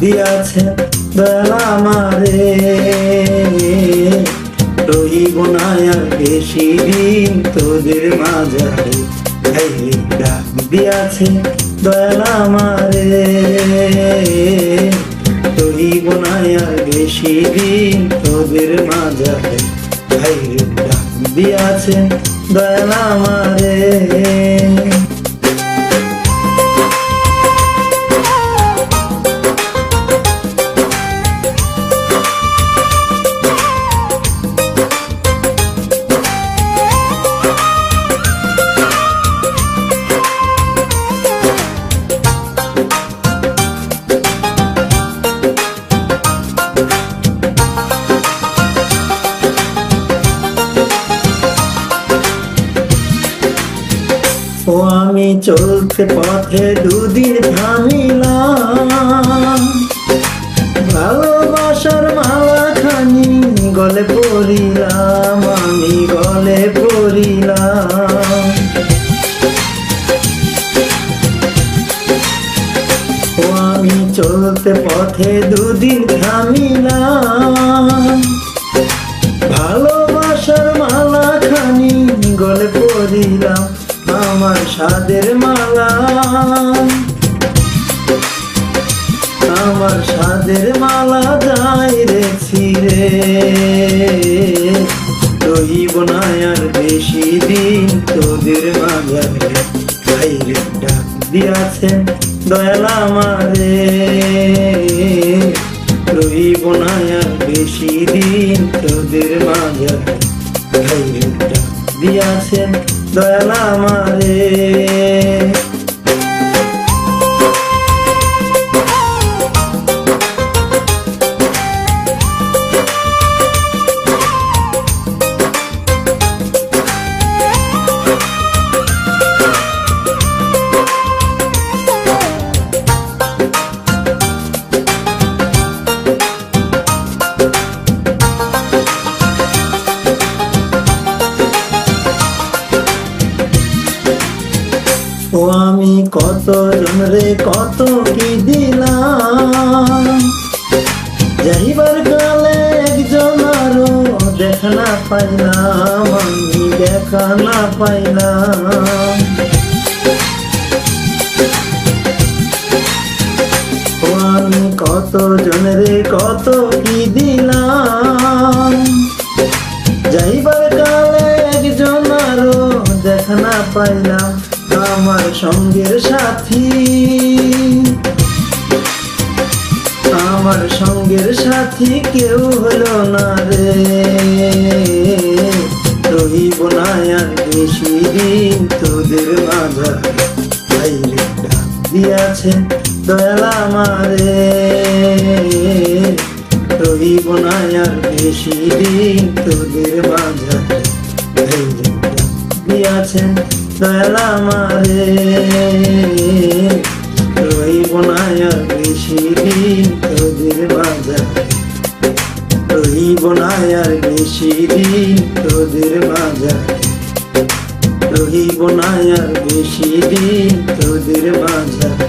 দিয়াছেন দয়াল আমারে, রহিব না আর বেশি দিন তোদের মাঝারে। ডাক দিয়াছেন দয়াল আমারে, রহিব না আর বেশি দিন তোদের মাঝারে। ডাক দিয়াছেন দয়াল আমারে। ও আমি চলতে পথে দুদিন থামিলাম, ভালোবাসার মালা খানি গলে পড়িলাম, আমি গলে পড়িলাম। ও আমি চলতে পথে দুদিন থামিলাম, ভালোবাসার মালা খানি গলে পড়িলাম, আমার সাদের মালা, আমার সাদের মালা যাই রেছি রে, রহিব না আর বেশি দিন তোদের মাঝারে। ডাক দিয়াছেন দয়াল আমারে, রহিব না আর বেশি দিন তোদের মাঝারে। ডাক দিয়াছেন দয়াল আমারে। ও আমি কত জনরে কত কি দিলাম, যাইবার কালে একজন আরো দেখা না পাইলাম, আমি দেখা না পাইলাম। ও আমি কত জনরে কত কি দিলাম, যাইবার কালে একজন আরো দেখা না পাইলাম, আমার সঙ্গের সাথী, আমার সঙ্গের সাথী কেউ হলো না রে, রহিব না আর বেশি দিন তোদের মাঝারে। ডাক দিয়াছেন দয়াল আমারে, রহিব না আর বেশি দিন তোদের মাঝারে। দিয়াছেন দয়াল আমারে, রহিব না আর বেশি দিন তোদের মাঝারে, রহিব না আর বেশি দিন তোদের মাঝারে, রহিব না আর বেশি দিন তোদের মাঝারে।